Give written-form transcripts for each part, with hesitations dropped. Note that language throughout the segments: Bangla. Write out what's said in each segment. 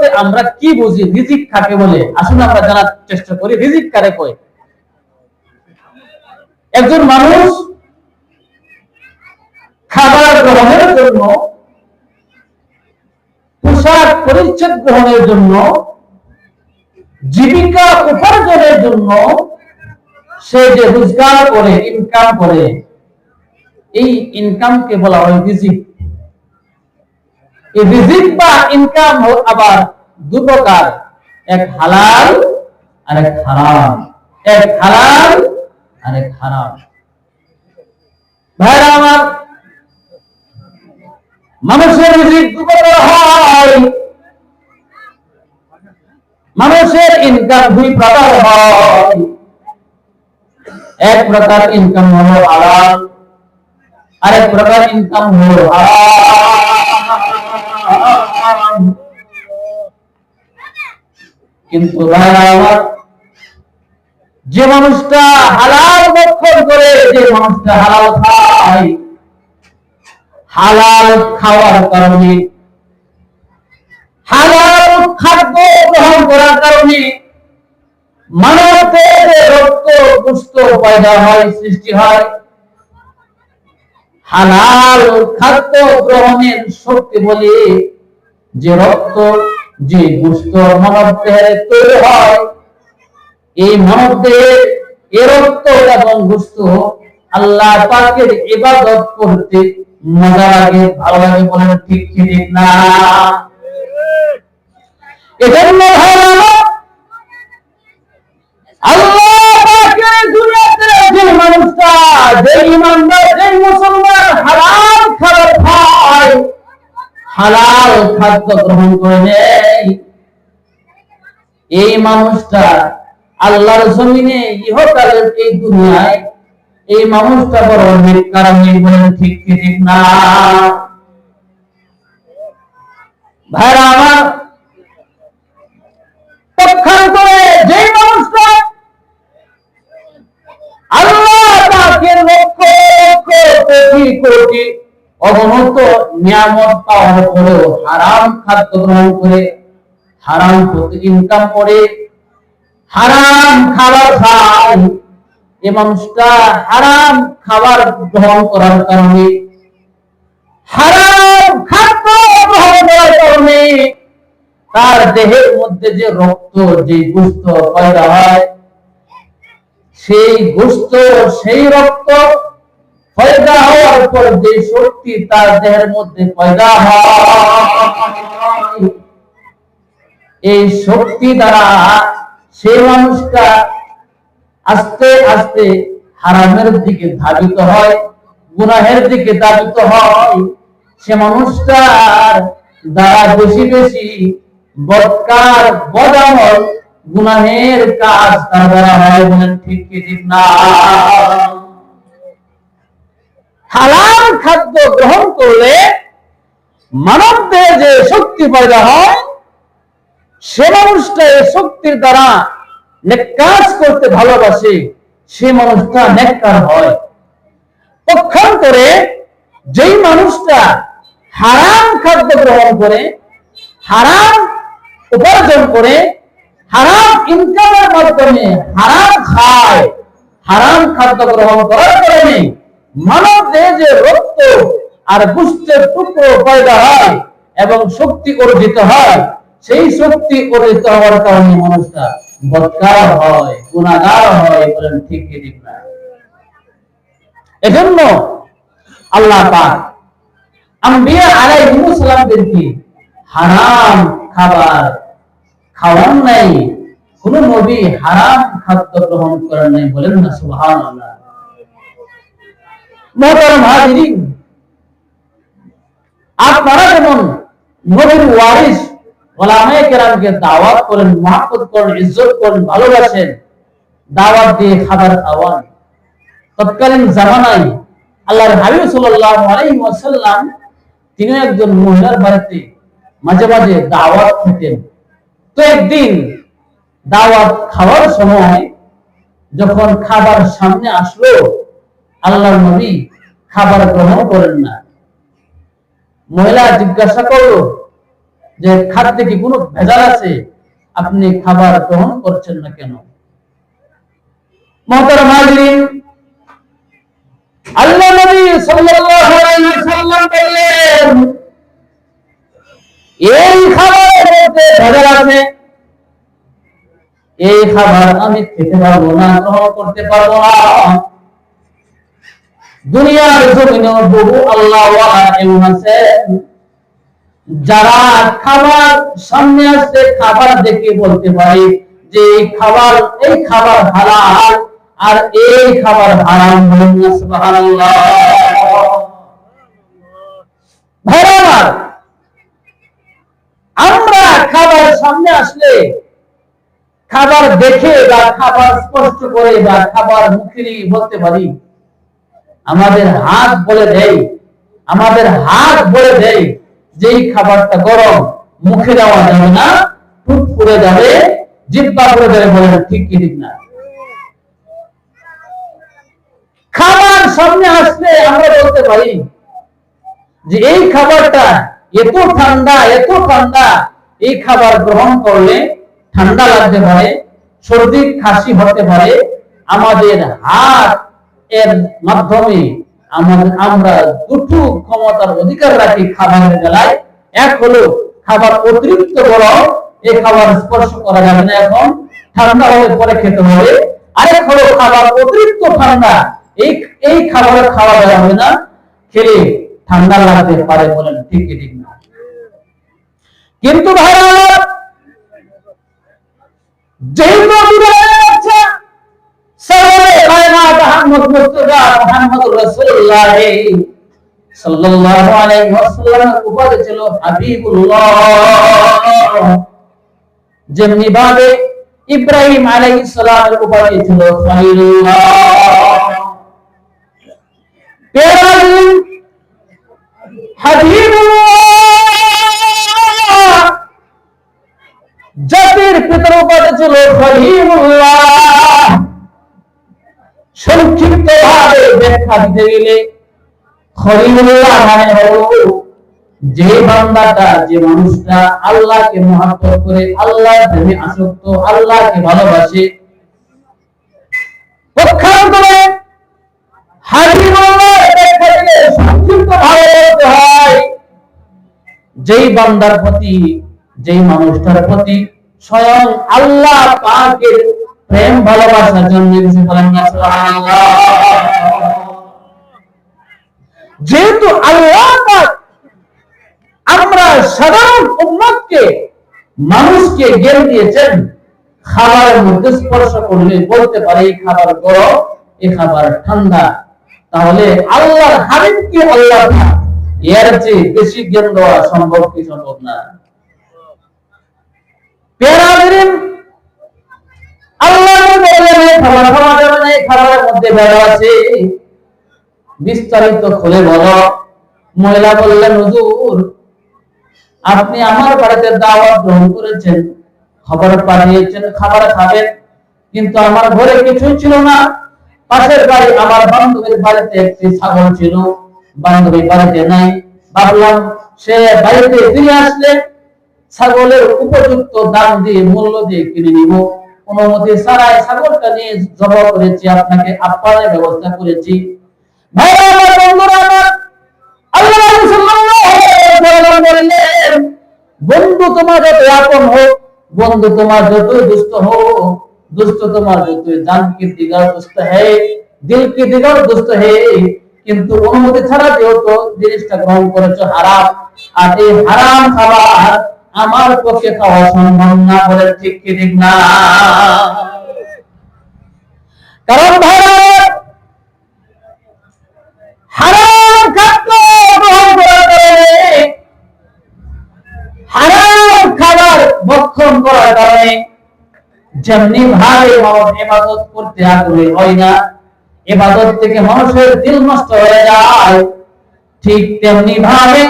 বলতে আমরা কি বুঝি, রিজিক কাকে বলে, আসুন আমরা জানার চেষ্টা করি রিজিক কারে কয়। একজন মানুষ খাবার গ্রহণের জন্য, পোশাক পরিচ্ছদ গ্রহণের জন্য, জীবিকা উপার্জনের জন্য সে যে রোজগার করে, ইনকাম করে, এই ইনকামকে বলা হয় রিজিক। এই রিজিক বা ইনকাম আবার দু প্রকার, এক হালাল আর এক হারাম, এক হালাল আর এক হারাম। ভাইরা আমার, মানুষের রিজিক দু প্রকার হয়, মানুষের ইনকাম দুই প্রকার হয়। এক প্রকার ইনকাম হলো হালাল, আরেক প্রকার ইনকাম হলো হারাম। কিন্তু ভাইরা আমার, যে মানুষটা হালাল ভক্ষণ করে, যে মানুষটা হালাল খায়, হালাল খাওয়ার কারণে, হালাল খাদ্য গ্রহণ করার কারণে মানবের রক্ত পুষ্ট পয়দা হয়, সৃষ্টি হয়। হালাল খাদ্য গ্রহণের শক্তি বলে যে রক্ত, যে পুষ্ট মানবদেহে তৈরি হয়, এই মানবদেহের এ রক্ত এবং পুষ্ট আল্লাহ পাকের ইবাদত করতে মজা লাগে, ভালো লাগে, বলেন ঠিক কি ঠিক না? এজন্য আল্লাহ পাকের দুনিয়াতে যে মানুষটা, যে ইমানদার, যে মুসলমান হালাল খাবার খায়, হালাল খাদ্য গ্রহণ করে নেয়, এই মানুষটা আল্লাহর জমিনে, ইহকালের এই দুনিয়ায়, এই মানুষটা বড় নেককার, বলেন ঠিক কি ঠিক না? ভাইরা আমার, পক্ষান্তরে যে মানুষটা আল্লাহ পাকের লক্ষ লক্ষ কোটি কোটি অগণিত নিয়ামত পাওয়ার পরেও হারাম খাদ্য গ্রহণ করে, হারাম পথে ইনকাম করে, হারাম খাবার খায়, এই মানুষটা হারাম খাবার গ্রহণ করার কারণে, হারাম খাদ্য গ্রহণ করার কারণে তার দেহের মধ্যে যে রক্ত, যে গোশত পয়দা হয়, সেই গোশত, সেই রক্ত পয়দা হওয়ার পর যে শক্তি তার দেহের মধ্যে পয়দা হয়, এই শক্তি দ্বারা সেই মানুষটা আস্তে আস্তে হারামের দিকে ধাবিত হয়, গুনাহের দিকে ধাবিত হয়। সে মানুষটার দ্বারা বেশি বেশি বদকার, বদামল, গুনাহের কাজ তার দ্বারা হয়, বলেন ঠিক কি ঠিক না? হালাল খাদ্য গ্রহণ করলে মানবদের যে শক্তি পয়দা হয়, সে মানুষটা এই শক্তির দ্বারা নেক কাজ করতে ভালোবাসে, সে মানুষটা নেককার হয়। পক্ষান্তরে যেই মানুষটা হারাম খাদ্য গ্রহণ করে, হারাম উপার্জন করে, হারাম ইনকামের মাধ্যমে হারাম খায়, হারাম খাদ্য গ্রহণ করার কারণে মানব দেহে যে রক্ত আর গোশতের টুকরো পয়দা হয় এবং শক্তি অর্জিত হয়, সেই শক্তি অর্জিত হওয়ার কারণে মানুষটা বদকার হয়, গুনাহগার হয়, বলেন ঠিক কি ঠিক না? এজন্য আল্লাহ পাক আম্বিয়া আলাইহিস সালামদেরকে হারাম খাবার খাওয়ান নাই, কোন নবী হারাম খাদ্য গ্রহণ করেন নাই, বলেন না সুবহানাল্লাহ। মুহতারাম হাজিরিন, আপনারা যেমন নবীর ওয়ারিস উলামায়ে কেরামকে দাওয়াত করেন, মহব্বত করেন, ইজ্জত করেন, ভালোবাসেন, দাওয়াত দিয়ে খাবার খাওয়ান, তৎকালীন জামানায় আল্লাহর হাবিব সাল্লাল্লাহু আলাইহি ওয়াসাল্লাম তিনি একজন মহিলার বাড়িতে মাঝে মাঝে দাওয়াত খেতেন। তো একদিন দাওয়াত খাওয়ার সময় যখন খাবার সামনে আসলো, আল্লাহর নবী খাবার গ্রহণ করেন না। মহিলা জিজ্ঞাসা করলো, যে খাদ্যে কি কোনো ভেজাল আছে, আপনি খাবার গ্রহণ করছেন না কেন? মুহতারাম হাজিরিন, আল্লাহ নবী সাল্লাল্লাহু আলাইহি ওয়াসাল্লাম বললেন, এই খাবারের মধ্যে ভেজাল আছে, এই খাবার আমি খেতে পারবো না, গ্রহণ করতে পারবো না। দুনিয়ার জমিনে বহু আল্লাহ ওয়ালা এমন আছে যারা খাবার সামনে আসছে, খাবার দেখে বলতে পারে যে এই খাবার হালাল আর এই খাবার হারাম। সুবহানাল্লাহ। ভাইরা, আমরা খাবার সামনে আসলে খাবার দেখে বা খাবার স্পষ্ট করে বা খাবার মুখে নিয়ে বলতে পারি, আমাদের হাত বলে দেয় যে এই খাবারটা গরম, মুখে দেওয়া যাবে না, ঠোঁট পুড়ে যাবে, জিহ্বা পুড়ে যাবে। বলেন ঠিক কি ঠিক না? খাবার সামনে আসলে আমরা বলতে পারি যে এই খাবারটা এত ঠান্ডা, এই খাবার গ্রহণ করলে ঠান্ডা লাগতে পারে, সর্দি কাশি হতে পারে। আমাদের হাত এর মাধ্যমে আমরা দুটো ক্ষমতার অধিকার রাখি খাবারের বেলায়। এক হলো খাবার অতিরিক্ত গরম, এই খাবার স্পর্শ করা যাবে না, এখন ঠান্ডা হলে পরে খেতে হবে। আরেক হলো খাবার অতিরিক্ত ঠান্ডা, এই খাবার খাওয়া যাবে না, খেলে ঠান্ডা লাগতে পারে। বলেন ঠিক কি ঠিক না? কিন্তু ভাইরা, যেহেতু মুহাম্মদ রাসূলুল্লাহ সাল্লাল্লাহু আলাইহি ওয়াসাল্লামের উপাধি ছিল হাবিবুল্লাহ, যেমনি ভাবে ইব্রাহিম আলাইহিস সালামের উপাধি ছিল খলিলুল্লাহ। হাবিবুল্লাহ জাতির পিতার উপাধি ছিল খলিলুল্লাহ। সংক্ষিপ্ত ভাবে ব্যাখ্যা দিতে গেলে খলিলুল্লাহ মানে হলো যে বান্দাটা, যে মানুষটা আল্লাহকে মহব্বত করে, আল্লাহর প্রেমে আসক্ত, আল্লাহকে ভালোবাসে। পক্ষান্তরে হাবিবুল্লাহ ব্যাখ্যা দিলে সংক্ষিপ্ত ভাবে বলতে হয় যেই বান্দার প্রতি, যেই মানুষটার প্রতি স্বয়ং আল্লাহ পাকের প্রেম ভালোবাসার জন্য। যেহেতু আল্লাহ পাক আমরা সাধারণ উম্মতকে, মানুষকে জ্ঞান দিয়েছেন, খাবারের মধ্যে স্পর্শ করলে বলতে পারে এই খাবার গরম, এই খাবার ঠান্ডা, তাহলে আল্লাহর হাবিবকে আল্লাহ এর চেয়ে বেশি জ্ঞান দেওয়া সম্ভব কি সম্ভব না? আল্লাহ বলেন খাবার খাওয়া যাবে না, খাবারের মধ্যে ভেজাল আছে। বিস্তারিত খুলে বলো। মহিলা বললেন, হুজুর আপনি আমার বাড়িতে দাওয়াত গ্রহণ করেছেন, খাবার পাঠিয়েছেন, খাবার খাবেন, কিন্তু আমার ঘরে কিছুই ছিল না। পাশের বাড়ি আমার বান্ধবীর বাড়িতে একটি ছাগল ছিল, বান্ধবী বাড়িতে নাই। ভাবলাম সে বাড়িতে ফিরে আসলে ছাগলের উপযুক্ত দাম দিয়ে, মূল্য দিয়ে কিনে নিব। অনুমতি ছাড়াই ছাগলটা নিয়ে জবাই করেছি, আপনাকে আপ্যায়নের ব্যবস্থা করেছি। ভাইরা আমার, বন্ধুরা আমার, আল্লাহ সাল্লাল্লাহু আলাইহি ওয়াসাল্লাম বলেন, বন্ধু তোমার যত আপন হোক, বন্ধু তোমার যতই দুষ্ট হোক, দুষ্ট তোমার যতই জান কি দিগার দুষ্ট है, দিল কি দিগার দুষ্ট है, কিন্তু অনুমতি ছাড়া যেহেতু জিনিসটা গ্রহণ করেছো হারাম, আর এই হারাম খাবার আমার পক্ষে খাওয়া সম্ভব না। বলে ঠিক কি ঠিক না? কারণ ভাইরা, হারাম খাদ্য গ্রহণ করার কারণে, হারাম খাবার ভক্ষণ করার কারণে যেমনি ভাবে মানুষ ইবাদত করতে আগ্রহী হয় না, ইবাদত থেকে মানুষের দিল নষ্ট হয়ে যায়, ঠিক তেমনি ভাবে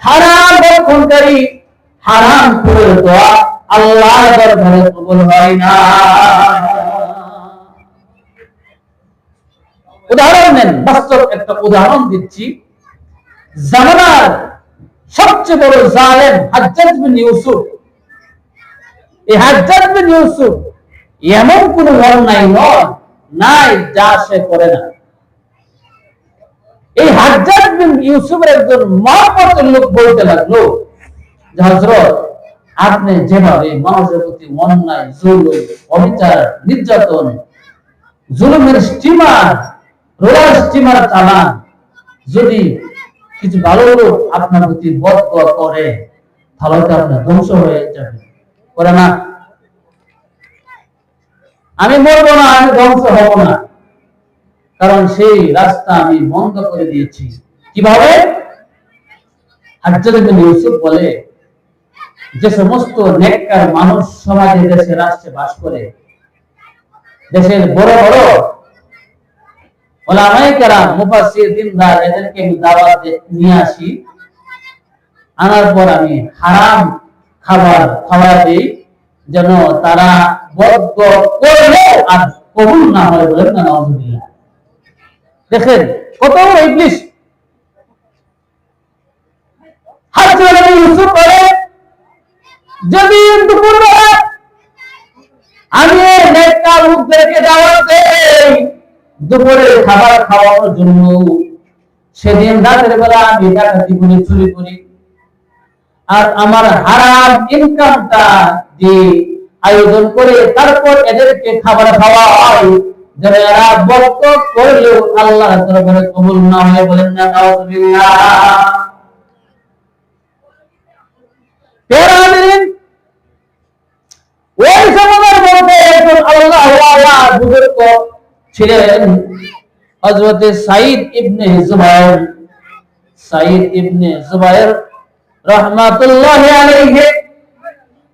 হারাম ভক্ষণকারী, হারাম করে দোয়া আল্লাহর দরবারে কবুল হয় না। উদাহরণ নেন, বাস্তব একটা উদাহরণ দিচ্ছি। জামানার সবচেয়ে বড় জালেম হাজ্জাজ বিন ইউসুফ। এই হাজ্জাজ বিন ইউসুফ এমন কোন অন্যায় নাই যা সে করে না। এই হাজ্জাজ বিন ইউসুফের একজন মহব্বতের লোক বলতে লাগলো যে হযরত, আপনি যেভাবে মানুষের প্রতি অন্যায়, জুলুম, অবিচার, নির্যাতন, জুলুমের স্টিমার, রোলার স্টিমার চালান, যদি কিছু ভালো লোক আপনার প্রতি বদদোয়া করে তাহলে তো আপনার ধ্বংস হয়ে যাবে। করে না? আমি বলবো না আমি ধ্বংস হব না, কারণ সেই রাস্তা আমি বন্ধ করে দিয়েছি। কিভাবে? হাজ্জাজ বিন ইউসুফ বলে, যে সমস্ত নেককার মানুষ সমাজে, দেশে, রাষ্ট্রে বাস করে, দেশের বড় বড় উলামায়ে কেরাম, মুফাসসির, দিনদার, এদেরকে আমি দাওয়াতে নিয়ে আসি, আনার পর আমি হারাম খাবার খাওয়া দিই, যেন তারা বদদোয়া করলে আর কবুল না হয়। বলেন না নাউজুবিল্লাহ। দেখেন কত বড় ইবলিস। হাজ্জাজ বিন ইউসুফ বলে, যদি দুপুরবেলা আমি নেককার লোকদেরকে দাওয়াত দেই দুপুরের খাবার খাওয়ানোর জন্য, সেদিন রাতের বেলা আমি ডাকাতি করি, চুরি করি, আর আমার হারাম ইনকামটা দিয়ে আয়োজন করে তারপর এদেরকে খাবার খাওয়াই, যেন এরা বরকত করলেও আল্লাহর দরবারে কবুল না হয়। বলেন না নাউজুবিল্লাহ। ওই সময়ের মধ্যে একজন আল্লাহওয়ালা বুজুর্গ ছিলেন হযরত সাঈদ ইবনে জুবায়ের। সাঈদ ইবনে জুবায়ের রাহমাতুল্লাহি আলাইহি,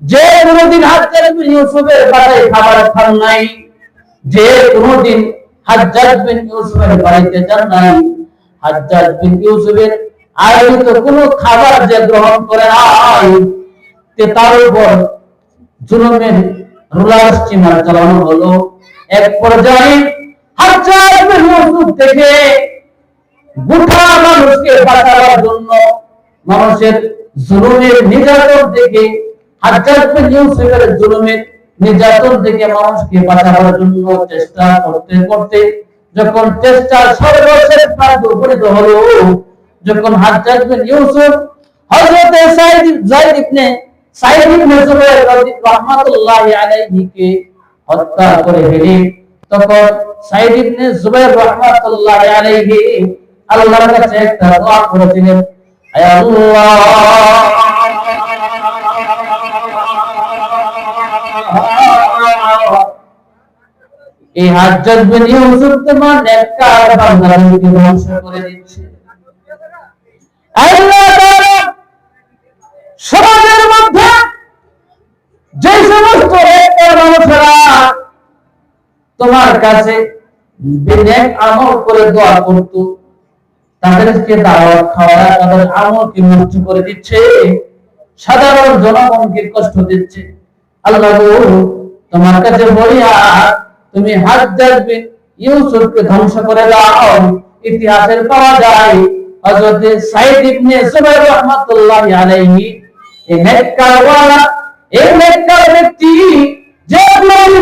যে কোনদিন হাজ্জাজ বিন ইউসুফের বাড়িতে খাবার খান নাই, যে কোনদিন হাজ্জাজ বিন ইউসুফের বাড়িতে যান নাই, হাজ্জাজ বিন ইউসুফের আয়োজিত কোনো খাবার যে গ্রহণ করে নাই, তার উপর জুলুমের রুলার স্টিমার চালানো হলো। এক পর্যায়ে হাজ্জাজ বিন ইউসুফ থেকে গোটা মানুষকে বাঁচানোর জন্য, মানুষের জুলুমের নির্যাতন থেকে, হাজ্জাজ বিন ইউসুফের জুলুমের নির্যাতন থেকে মানুষকে বাঁচানোর জন্য চেষ্টা করতে করতে যখন চেষ্টা সর্বশেষ প্রান্তে উপনীত হলো, যখন হাজ্জাজ বিন ইউসুফ হযরত সাঈদ ইবনে জুবায়ের রাহমাতুল্লাহি আলাইহি কে হত্যা করে ফেলে, তখন সাঈদ ইবনে জুবায়ের রাহমাতুল্লাহি আলাইহি আল্লাহর কাছে একটা দোয়া করেছিলেন, আয় আল্লাহ, এই হাজ্জাজ বিন ইউসুফ তোমার নেককার বান্দাদেরকে ধ্বংস করে দিচ্ছে। আল্লাহ তাআলা সমাজের মধ্যে যে সমস্ত নেককার মানুষেরা তোমার কাছে নেক আমল করে দোয়া করত, তাদেরকে দাওয়াত খাওয়া তাদের আমলকে নষ্ট করে দিচ্ছে, সাধারণ জনগণকে কষ্ট দিচ্ছে। আল্লাহ তোমার কাছে বলিয়া তুমি হাজ্জাজ বিন ইউসুফকে ধ্বংস করে দাও। ইতিহাসের পাওয়া যায় হযরত সাঈদ ইবনে জুবায়ের রাহমাতুল্লাহি আলাইহি এই নেককারওয়ালা, এই নেককার ব্যক্তি যে হারাম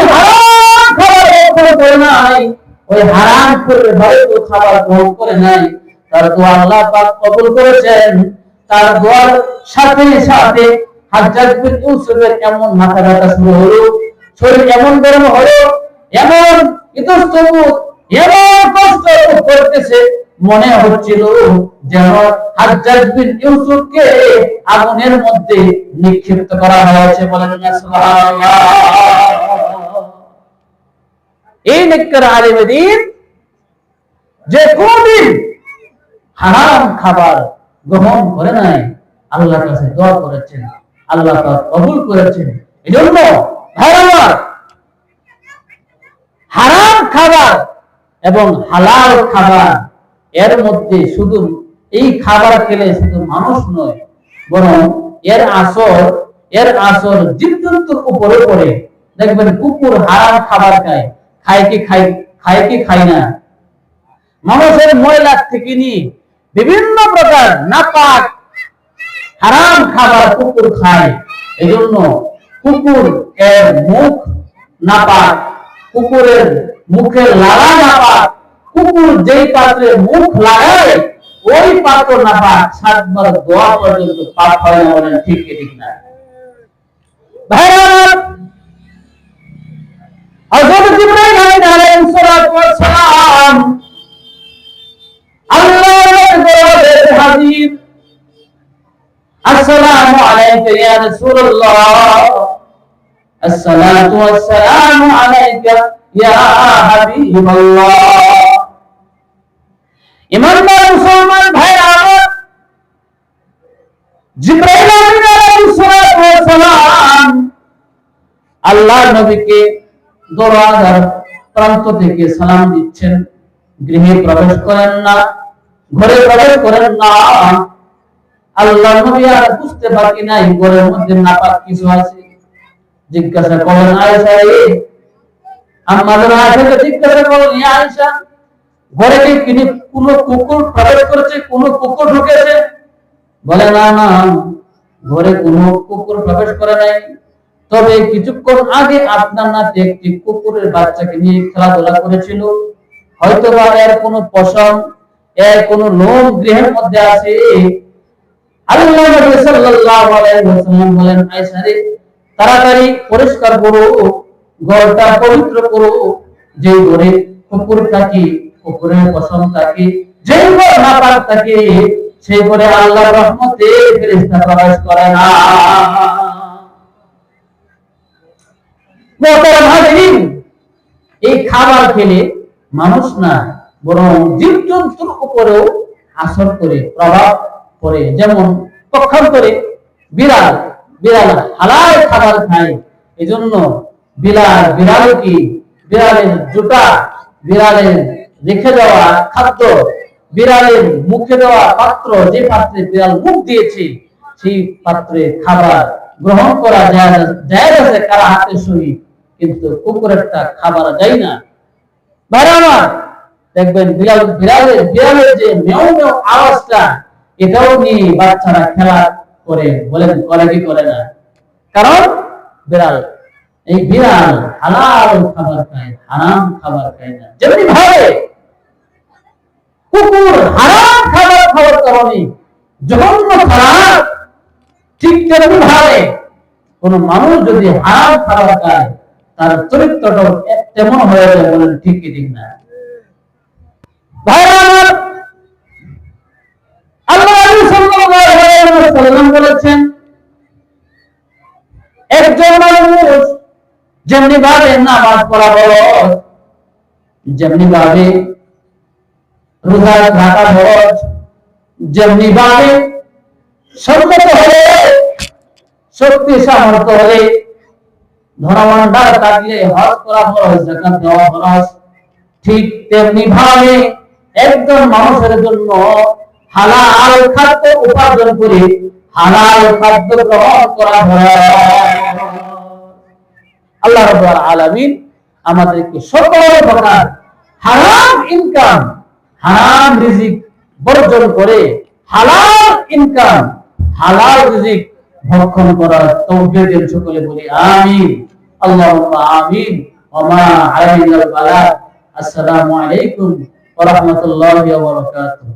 খাবার গ্রহণ করে নাই, ওই হারাম করে হয়তো খাবার গ্রহণ করে নাই, তার দোয়া আল্লাহ পাক কবুল করেছেন। তার দোয়ার সাথে সাথে হাজ্জাজ বিন ইউসুফের এমন মাথা ব্যথা শুরু হলো, শরীর এমন গরম হলো, এমন ইতস্তত, এমন কষ্ট করতেছে, মনে হচ্ছিল যেন হাজ্জাজ বিন ইউসুফকে আগুনের মধ্যে নিক্ষিপ্ত করা হয়েছে। বলেন না সুবহানাল্লাহ। এই নেককার আলেম দ্বীন যে কোনদিন হারাম খাবার গ্রহণ করে নাই, আল্লাহর কাছে দোয়া করেছেন, আল্লাহ পাক কবুল করেছেন। এজন্য ভাইরা, হারাম খাবার এবং হালাল খাবার এর মধ্যে শুধু এই খাবার খেলে শুধু মানুষ নয়, বরং এর আসর জীবজন্তুর উপরে পড়ে। দেখবেন কুকুর হারাম খাবার খায় কি খায় না। মানুষের ময়লা থেকে নিয়ে বিভিন্ন প্রকার নাপাক হারাম খাবার কুকুর খায়, এজন্য কুকুর এর মুখ নাপাক, কুকুরের মুখের লাগা নাপাক, কুকুর যেই পাত্রে মুখ লাগায় ওই পাত্র নাপাক, 7 বার দোয়া পর্যন্ত পাপ হয় না। বলেন ঠিক কি ঠিক না? ভাইরা, হযরত জিবরাইল আলাইহিস সালাতু ওয়াস সালাম আল্লাহর দরবারে হাজির। আসসালামু আলাইকা ইয়া রাসূলুল্লাহ, আসসালাতু ওয়াসসালামু আলাইকা ইয়া হাবিবাল্লাহ। ইমানদার মুসলমান ভাইরা, জিবরাইল আলাইহিস সালাতু ওয়াস সালাম আল্লাহর নবীকে দরওয়াজার প্রান্ত থেকে সালাম দিচ্ছেন। গৃহে প্রবেশ করেন না, ঘরে প্রবেশ করেন না। আল্লাহর নবী আর বুঝতে বাকি নাই ঘরের মধ্যে নাপাক কিছু আছে। জিজ্ঞাসা করেন, আয়েশা রে, আমাদের আয়েশাকে জিজ্ঞাসা করেন, ইয়া আয়েশা, ঘরে কি কোনো কুকুর প্রবেশ করেছে, কোনো কুকুর ঢুকেছে? বলে, না না, ঘরে কোনো কুকুর প্রবেশ করে নাই, তবে কিছুক্ষণ আগে আপনার নাতি একটি কুকুরের বাচ্চাকে নিয়ে খেলাধুলা করেছিল, হয়তো বা এর কোনো পশম, এর কোনো লোম গৃহের মধ্যে আছে। আল্লাহর নবী সাল্লাল্লাহু আলাইহি ওয়াসাল্লাম বলেন, আয়েশা রে, তাড়াতাড়ি পরিষ্কার করো, ঘরটা পবিত্র করো। যে ঘরে কুকুর থাকে, কুকুরের পশম থাকে, যে ঘর নাপাক থাকে, সেই ঘরে আল্লাহর রহমতে ফেরেশতা প্রবেশ করে না। এই খাবার খেলে মানুষ না, বরং জীবজন্তুর উপরেও আসর করে, প্রভাব পড়ে। যেমন পক্ষান্তরে বিড়াল, বিড়াল হালাল খাবার খায়, এজন্য বিড়াল কি, বিড়ালের জুতা, বিড়ালের রেখে দেওয়া খাদ্য, বিড়ালের মুখে দেওয়া পাত্র, যে পাত্রে বিড়াল মুখ দিয়েছে সেই পাত্রে খাবার গ্রহণ করা যায় আছে কারা হাতে সহিত, কিন্তু কুকুরেরটা খাবার যায় না। ভাইরা আমার, দেখবেন বিড়ালের যে মেও মেও আওয়াজটা, এটাও নিয়ে বাচ্চারা খেলা করে। বলেন করে কি করে না? কারণ এই বিড়াল হালাল খাবার খায়, হারাম খাবার খায় না। যেমনি ভাবে কুকুর হারাম খাবার খাওয়ার কারণে জঘন্য খারাপ, ঠিক তেমনি ভাবে কোন মানুষ যদি হারাম খাবার খায় তার চরিত্রটাও তেমন হয়ে যায়। বলেন ঠিক কি ঠিক না? ভাইরা আমার, আল্লাহ সাল্লাল্লাহু আলাইহি ওয়াসাল্লাম বলেছেন, একজন মানুষ যেমনি ভাবে নামাজ পড়া ফরজ, যেমনি ভাবে রোজা রাখা ফরজ, যেমনি ভাবে সম্পদ হলে, শক্তি সামর্থ্য হলে, ধনভাণ্ডার থাকলে হজ করা ফরজ, যাকাত দেওয়া ফরজ, ঠিক তেমনি ভাবে একজন মানুষের জন্য হালাল খাদ্য উপার্জন করে হালাল খাদ্য গ্রহণ করা ফরজ। আল্লাহ রাব্বুল আলামিন আমাদেরকে সকল প্রকার হারাম ইনকাম, হারাম রিজিক বর্জন করে হালাল ইনকাম, হালাল রিজিক ভক্ষণ করার তৌফিক দেন। সকলে বলি আমিন, আল্লাহুম্মা আমিন। ওয়া মা আলাইনাল বালাগ। আসসালামু আলাইকুম ওয়া রাহমাতুল্লাহি ওয়া বারাকাতুহু।